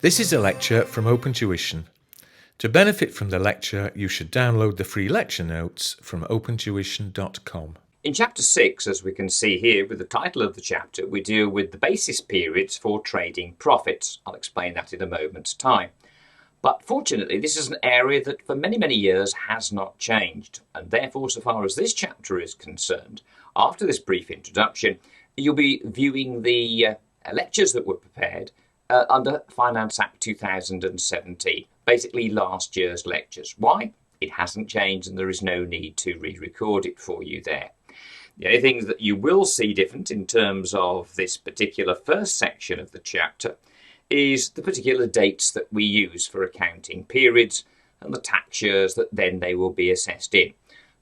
This is a lecture from OpenTuition. To benefit from the lecture, you should download the free lecture notes from opentuition.com. In Chapter 6, as we can see here with the title of the chapter, we deal with the basis periods for trading profits. I'll explain that in a moment's time. But fortunately, this is an area that for many, many years has not changed. And therefore, so far as this chapter is concerned, after this brief introduction, you'll be viewing the lectures that were prepared under Finance Act 2017, basically last year's lectures. Why? It hasn't changed and there is no need to re-record it for you there. The only things that you will see different in terms of this particular first section of the chapter is the particular dates that we use for accounting periods and the tax years that then they will be assessed in.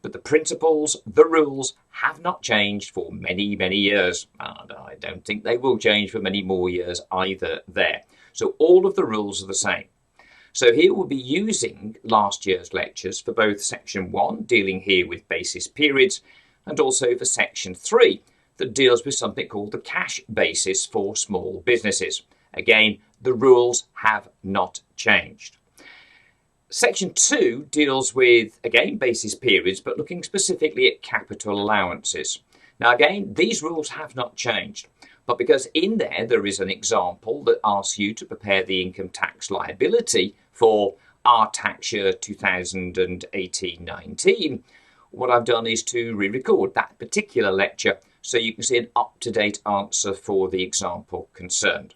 But the principles, the rules have not changed for many, many years. And I don't think they will change for many more years either there. So all of the rules are the same. So here we'll be using last year's lectures for both Section 1, dealing here with basis periods, and also for Section 3, that deals with something called the cash basis for small businesses. Again, the rules have not changed. Section 2 deals with, again, basis periods, but looking specifically at capital allowances. Now, again, these rules have not changed, but because in there is an example that asks you to prepare the income tax liability for our tax year 2018-19, what I've done is to re-record that particular lecture so you can see an up-to-date answer for the example concerned.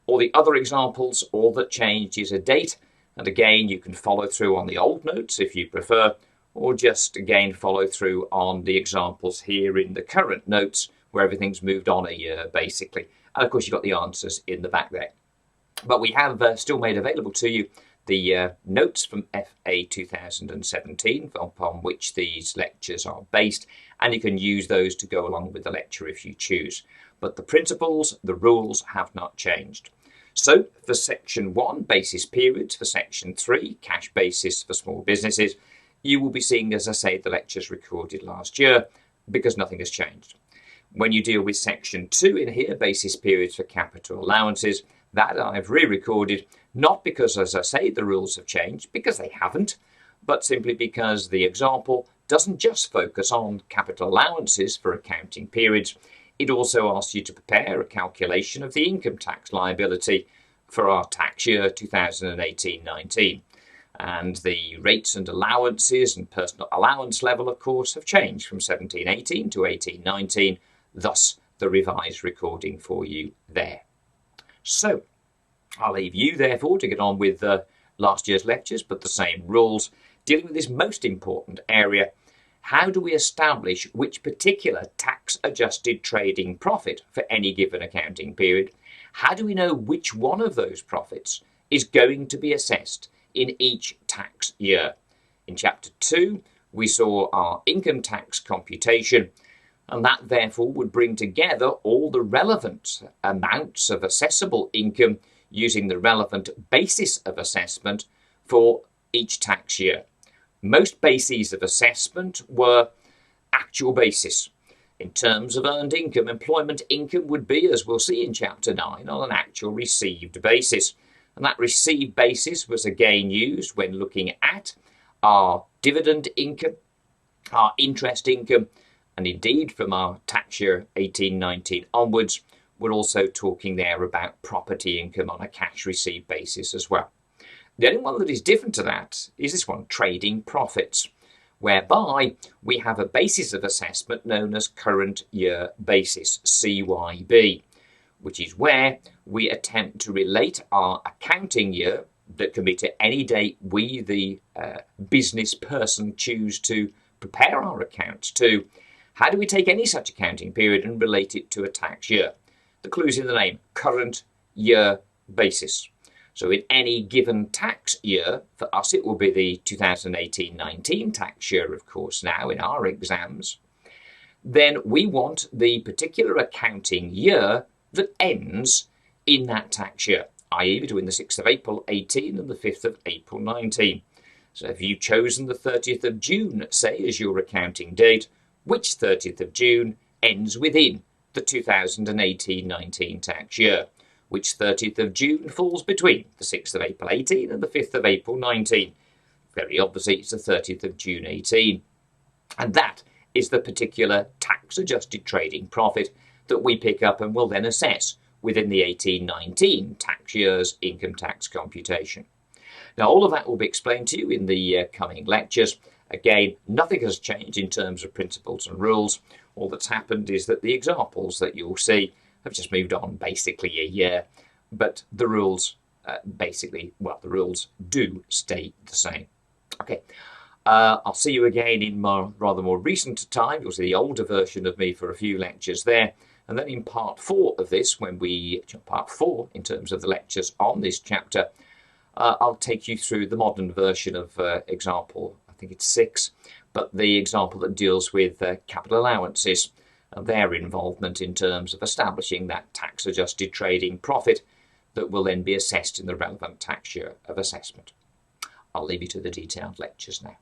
All the other examples, all that changed is a date. And again, you can follow through on the old notes if you prefer, or just again follow through on the examples here in the current notes where everything's moved on a year basically. And of course, you've got the answers in the back there. But we have still made available to you the notes from FA 2017 upon which these lectures are based, and you can use those to go along with the lecture if you choose. But the principles, the rules have not changed. So for Section 1, basis periods, for Section 3, cash basis for small businesses, you will be seeing, as I say, the lectures recorded last year because nothing has changed. When you deal with Section 2 in here, basis periods for capital allowances, that I've re-recorded, not because, as I say, the rules have changed, because they haven't, but simply because the example doesn't just focus on capital allowances for accounting periods. It also asks you to prepare a calculation of the income tax liability for our tax year 2018-19. And the rates and allowances and personal allowance level, of course, have changed from 17-18 to 18-19, thus the revised recording for you there. So I'll leave you, therefore, to get on with last year's lectures, but the same rules, dealing with this most important area. How do we establish which particular tax-adjusted trading profit for any given accounting period? How do we know which one of those profits is going to be assessed in each tax year? In Chapter 2, we saw our income tax computation, and that therefore would bring together all the relevant amounts of assessable income using the relevant basis of assessment for each tax year. Most bases of assessment were actual basis. In terms of earned income, employment income would be, as we'll see in Chapter 9, on an actual received basis. And that received basis was again used when looking at our dividend income, our interest income, and indeed from our tax year 18-19 onwards, we're also talking there about property income on a cash received basis as well. The only one that is different to that is this one, trading profits, whereby we have a basis of assessment known as current year basis, CYB, which is where we attempt to relate our accounting year that can be to any date we, the business person, choose to prepare our accounts to. How do we take any such accounting period and relate it to a tax year? The clue's in the name, current year basis. So in any given tax year, for us it will be the 2018-19 tax year, of course, now in our exams, then we want the particular accounting year that ends in that tax year, i.e. between the 6th of April 18 and the 5th of April 19. So if you've chosen the 30th of June, say, as your accounting date, which 30th of June ends within the 2018-19 tax year? which 30th of June falls between the 6th of April 18 and the 5th of April 19. Very obviously, it's the 30th of June 18. And that is the particular tax-adjusted trading profit that we pick up and will then assess within the 18-19 tax year's income tax computation. Now, all of that will be explained to you in the coming lectures. Again, nothing has changed in terms of principles and rules. All that's happened is that the examples that you'll see have just moved on basically a year, but the rules the rules do stay the same. Okay, I'll see you again in rather more recent time. You'll see the older version of me for a few lectures there. And then in part 4 of this, part 4 in terms of the lectures on this chapter, I'll take you through the modern version of example, I think it's 6, but the example that deals with capital allowances and their involvement in terms of establishing that tax-adjusted trading profit that will then be assessed in the relevant tax year of assessment. I'll leave you to the detailed lectures now.